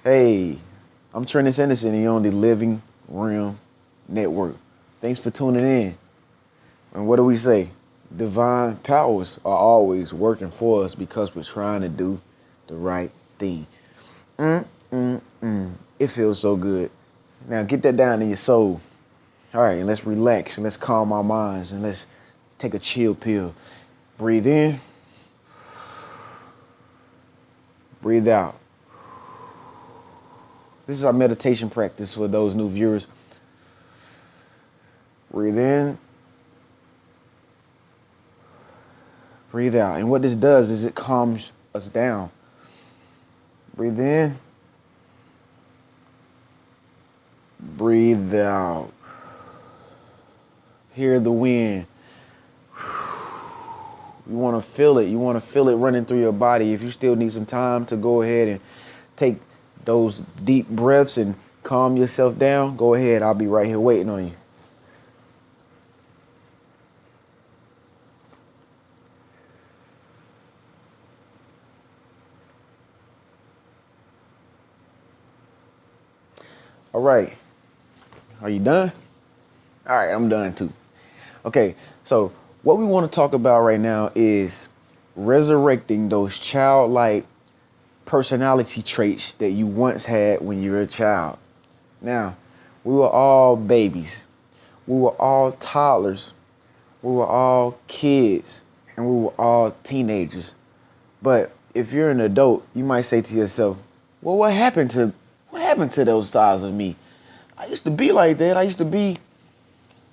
Hey, I'm Trenius and you're on the Living Realm Network. Thanks for tuning in. And what do we say? Divine powers are always working for us because we're trying to do the right thing. It feels so good. Now get that down in your soul. All right, and let's relax and let's calm our minds and let's take a chill pill. Breathe in, breathe out. This is our meditation practice for those new viewers. Breathe in, breathe out. And what this does is it calms us down. Breathe in, breathe out. Hear the wind. You want to feel it. You want to feel it running through your body. If you still need some time to go ahead and take those deep breaths and calm yourself down, go ahead. I'll be right here waiting on you. All right. Are you done? All right, I'm done too. Okay, so what we want to talk about right now is resurrecting those childlike personality traits that you once had when you were a child. Now, we were all babies. We were all toddlers. We were all kids. And we were all teenagers. But if you're an adult, you might say to yourself, well, what happened to those sides of me? I used to be like that. I used to be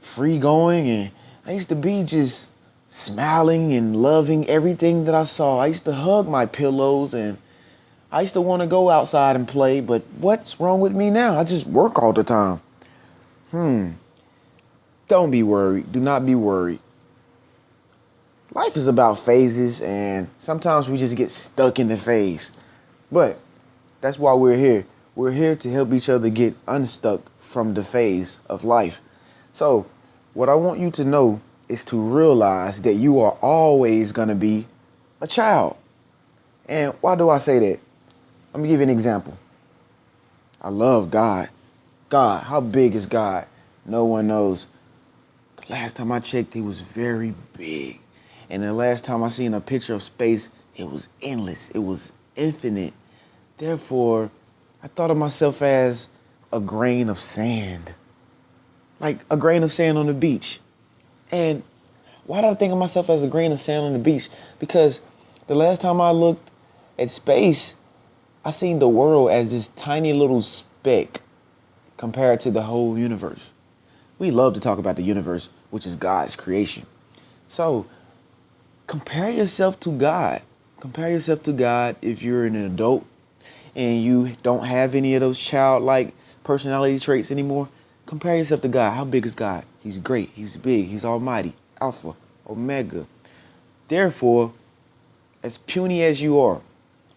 free going, and I used to be just smiling and loving everything that I saw. I used to hug my pillows, and I used to want to go outside and play, but what's wrong with me now? I just work all the time. Don't be worried. Do not be worried. Life is about phases, and sometimes we just get stuck in the phase. But that's why we're here. We're here to help each other get unstuck from the phase of life. So what I want you to know is to realize that you are always going to be a child. And why do I say that? Let me give you an example. I love God. God, how big is God? No one knows. The last time I checked, he was very big. And the last time I seen a picture of space, it was endless. It was infinite. Therefore, I thought of myself as a grain of sand. Like a grain of sand on the beach. And why did I think of myself as a grain of sand on the beach? Because the last time I looked at space, I seen the world as this tiny little speck compared to the whole universe. We love to talk about the universe, which is God's creation. So compare yourself to God. Compare yourself to God if you're an adult and you don't have any of those childlike personality traits anymore. Compare yourself to God. How big is God? He's great. He's big. He's almighty. Alpha, Omega. Therefore, as puny as you are,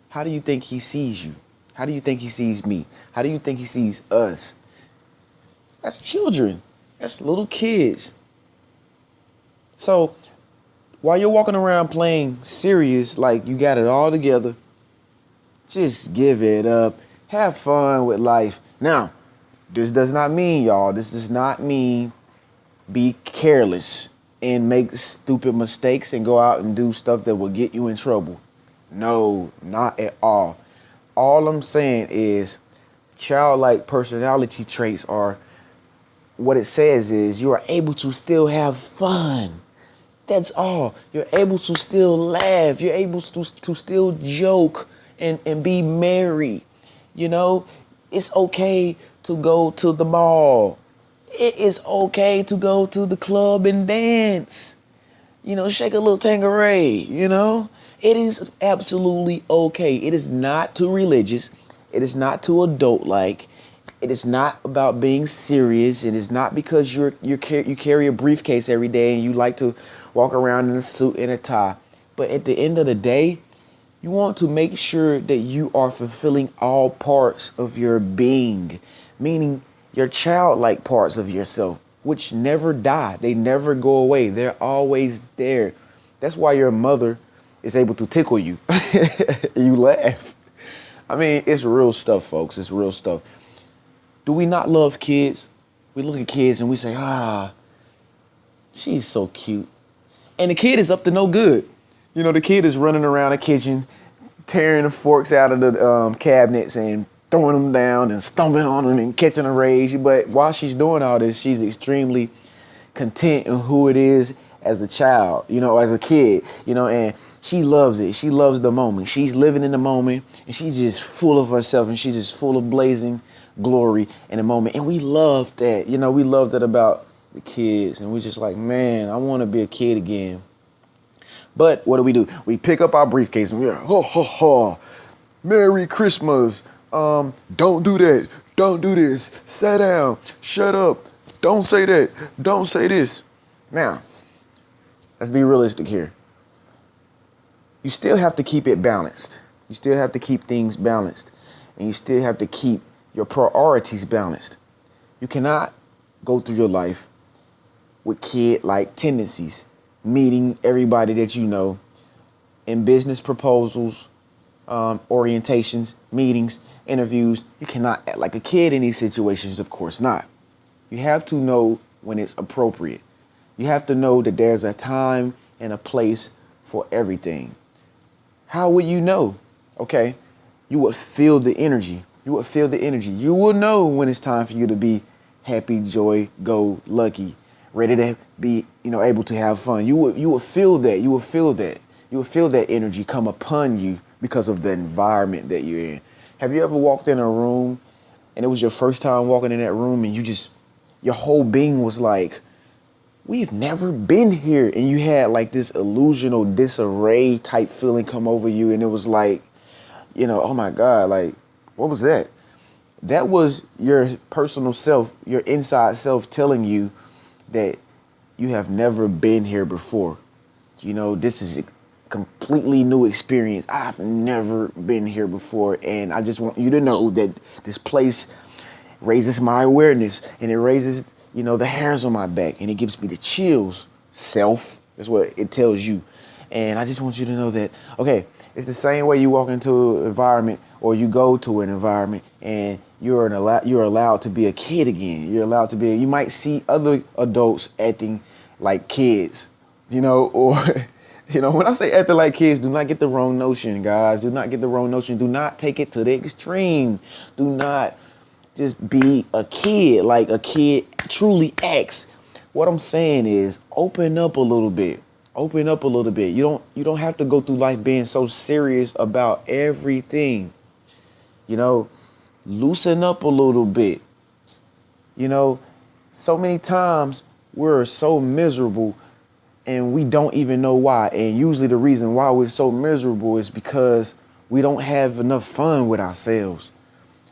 how do you think he sees you? How do you think he sees me? How do you think he sees us? That's children. That's little kids. So while you're walking around playing serious like you got it all together, just give it up. Have fun with life. Now, this does not mean, y'all, this does not mean be careless and make stupid mistakes and go out and do stuff that will get you in trouble. No, not at all. All I'm saying is childlike personality traits are, what it says is you are able to still have fun. That's all. You're able to still laugh. You're able to still joke and be merry. You know, it's okay to go to the mall. It is okay to go to the club and dance. You know, shake a little tangeray, you know. It is absolutely okay. It is not too religious. It is not too adult-like. It is not about being serious. It is not because you carry a briefcase every day and you like to walk around in a suit and a tie. But at the end of the day, you want to make sure that you are fulfilling all parts of your being, meaning your childlike parts of yourself, which never die. They never go away. They're always there. That's why your mother is able to tickle you. You laugh. I mean, it's real stuff, folks. It's real stuff. Do we not love kids? We look at kids and we say, she's so cute. And the kid is up to no good. You know, the kid is running around the kitchen, tearing the forks out of the cabinets and throwing them down and stomping on them and catching a rage. But while she's doing all this, she's extremely content in who it is as a child, you know, as a kid, you know, and she loves it. She loves the moment. She's living in the moment, and she's just full of herself, and she's just full of blazing glory in the moment. And we love that, you know, we love that about the kids, and we're just like, man, I want to be a kid again. But what do? We pick up our briefcase and we're like, ho, ho, ho, Merry Christmas. Don't do that. Don't do this. Sit down. Shut up. Don't say that. Don't say this. Now, let's be realistic here. You still have to keep it balanced. You still have to keep things balanced. And you still have to keep your priorities balanced. You cannot go through your life with kid-like tendencies, meeting everybody that you know in business proposals, orientations, meetings, interviews. You cannot act like a kid in these situations, of course not. You have to know when it's appropriate. You have to know that there's a time and a place for everything. How would you know? Okay, you would feel the energy. You would feel the energy. You will know when it's time for you to be happy, joy, go, lucky, ready to be, you know, able to have fun. You will feel that. You will feel that. You will feel that energy come upon you because of the environment that you're in. Have you ever walked in a room and it was your first time walking in that room and your whole being was like, we've never been here, and you had like this illusional disarray type feeling come over you, and it was like, you know, oh my God, like, what was that? That was your personal self, your inside self telling you that you have never been here before. You know, this is a completely new experience. I've never been here before, and I just want you to know that this place raises my awareness, and it raises, you know, the hairs on my back, and it gives me the chills. Self, that's what it tells you. And I just want you to know that, okay, it's the same way you walk into an environment or you go to an environment and you're allowed to be a kid again. You're allowed to be, you might see other adults acting like kids, you know, or, you know, when I say acting like kids, do not get the wrong notion, guys. Do not get the wrong notion. Do not take it to the extreme. Do not just be a kid like a kid truly acts. What I'm saying is open up a little bit. Open up a little bit. You don't have to go through life being so serious about everything. You know, loosen up a little bit. You know, so many times we're so miserable and we don't even know why. And usually the reason why we're so miserable is because we don't have enough fun with ourselves.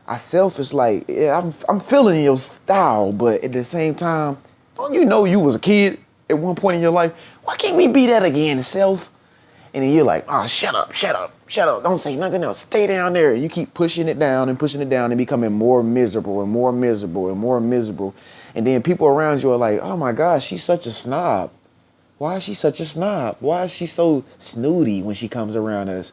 Ourself is like, yeah, I'm feeling your style, but at the same time, don't you know you was a kid at one point in your life? Why can't we be that again, self? And then you're like, oh, shut up. Don't say nothing else. Stay down there. You keep pushing it down and becoming more miserable and more miserable and more miserable. And then people around you are like, oh my gosh, she's such a snob. Why is she such a snob? Why is she so snooty when she comes around us?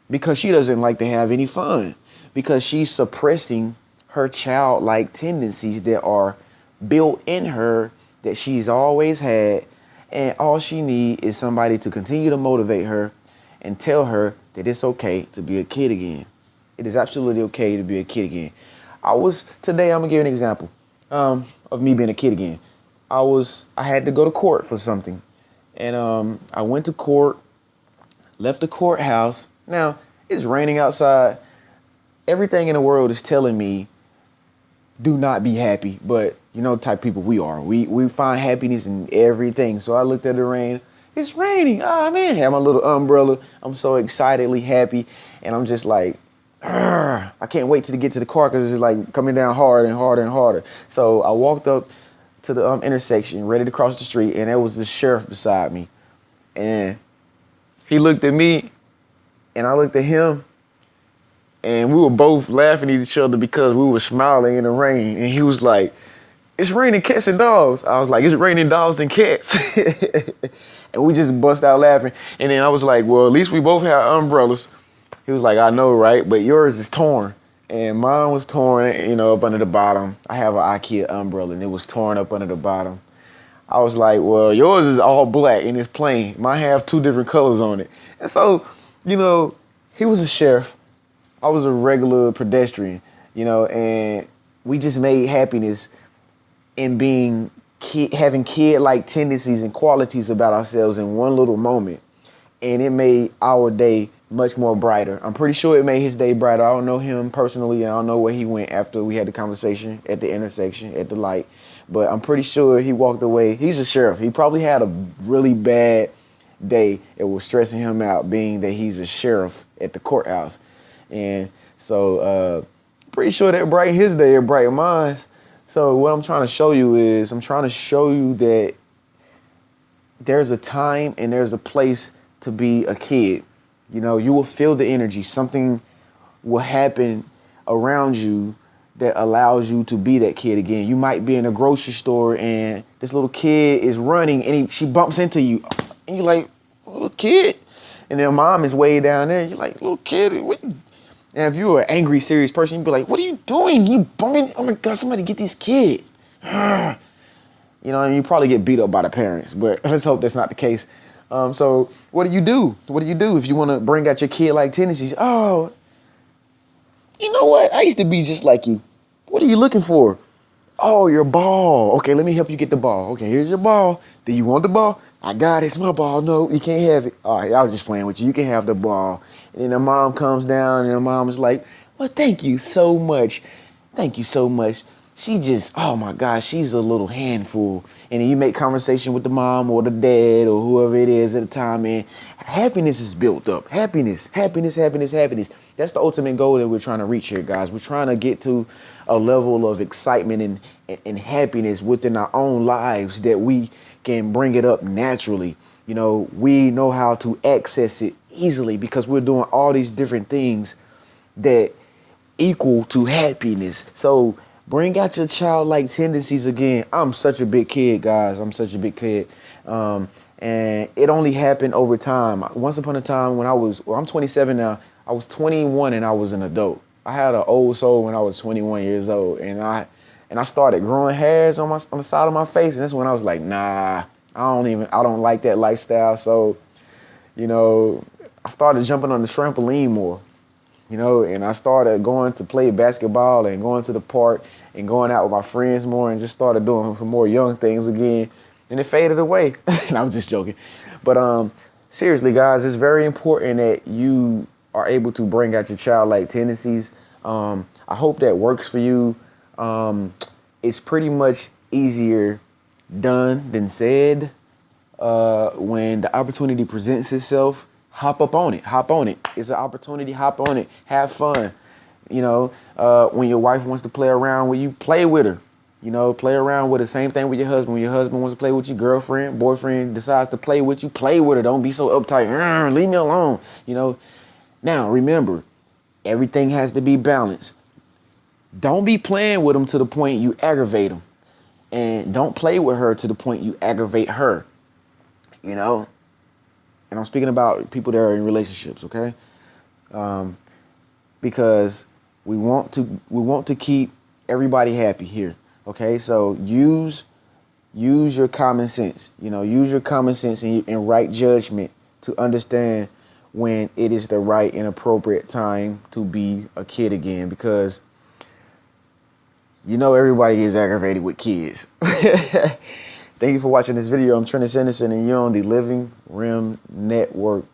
Because she doesn't like to have any fun. Because she's suppressing her childlike tendencies that are built in her that she's always had. And all she needs is somebody to continue to motivate her and tell her that it's okay to be a kid again. It is absolutely okay to be a kid again. Today I'm gonna give an example of me being a kid again. I had to go to court for something. And I went to court, left the courthouse. Now, it's raining outside. Everything in the world is telling me, do not be happy. But you know the type of people we are. We find happiness in everything. So I looked at the rain. It's raining. Oh, man. I have my little umbrella. I'm so excitedly happy. And I'm just like, I can't wait to get to the car because it's like coming down harder and harder and harder. So I walked up to the intersection, ready to cross the street. And there was the sheriff beside me. And he looked at me and I looked at him. And we were both laughing at each other because we were smiling in the rain. And he was like, it's raining cats and dogs. I was like, it's raining dogs and cats. And we just bust out laughing. And then I was like, well, at least we both have umbrellas. He was like, I know, right? But yours is torn. And mine was torn, you know, up under the bottom. I have an IKEA umbrella, and it was torn up under the bottom. I was like, well, yours is all black and it's plain. Mine have two different colors on it. And so, you know, he was a sheriff. I was a regular pedestrian, you know, and we just made happiness in being having kid-like tendencies and qualities about ourselves in one little moment. And it made our day much more brighter. I'm pretty sure it made his day brighter. I don't know him personally. I don't know where he went after we had the conversation at the intersection, at the light. But I'm pretty sure he walked away. He's a sheriff. He probably had a really bad day. It was stressing him out being that he's a sheriff at the courthouse. And so pretty sure that brightened his day, it brightened mine. So what I'm trying to show you is I'm trying to show you that there's a time and there's a place to be a kid. You know, you will feel the energy. Something will happen around you that allows you to be that kid again. You might be in a grocery store and this little kid is running and she bumps into you and you're like, little kid. And then mom is way down there. You're like, little kid, what you? And if you're an angry, serious person, you'd be like, what are you doing? You bumping? Oh my God, somebody get this kid. You know, and you probably get beat up by the parents, but let's hope that's not the case. So what do you do? What do you do if you want to bring out your kid-like tendencies? Oh, you know what? I used to be just like you. What are you looking for? Oh, your ball. Okay, let me help you get the ball. Okay, here's your ball. Do you want the ball? I got it. It's my ball. No, you can't have it. All right, I was just playing with you. You can have the ball. And then the mom comes down and the mom is like, well, thank you so much. Thank you so much. She just, oh my gosh, she's a little handful. And then you make conversation with the mom or the dad or whoever it is at the time, and happiness is built up. Happiness, happiness, happiness, happiness. That's the ultimate goal that we're trying to reach here, guys. We're trying to get to a level of excitement and happiness within our own lives that we can bring it up naturally. You know, we know how to access it easily because we're doing all these different things that equal to happiness. So bring out your childlike tendencies again. I'm such a big kid, guys. I'm such a big kid. And it only happened over time. Once upon a time when I'm 27 now, I was 21 and I was an adult. I had an old soul when I was 21 years old. And I started growing hairs on the side of my face. And that's when I was like, nah, I don't like that lifestyle. So, you know, I started jumping on the trampoline more. You know, and I started going to play basketball and going to the park and going out with my friends more and just started doing some more young things again. And it faded away. And I'm just joking. But seriously, guys, it's very important that you are able to bring out your childlike tendencies. I hope that works for you. It's pretty much easier done than said. When the opportunity presents itself, hop up on it. Hop on it. It's an opportunity. Hop on it. Have fun. You know, when your wife wants to play around with you, play with her. You know, play around with her. Same thing with your husband. When your husband wants to play with you, girlfriend, boyfriend decides to play with you, play with her. Don't be so uptight. Leave me alone. You know. Now, remember, everything has to be balanced. Don't be playing with them to the point you aggravate them. And don't play with her to the point you aggravate her. You know. And I'm speaking about people that are in relationships, okay? Because we want to keep everybody happy here, okay? So use your common sense. You know, use your common sense and right judgment to understand when it is the right and appropriate time to be a kid again. Because you know everybody gets aggravated with kids. Thank you for watching this video. I'm Trenius and you're on the Living Rim Network.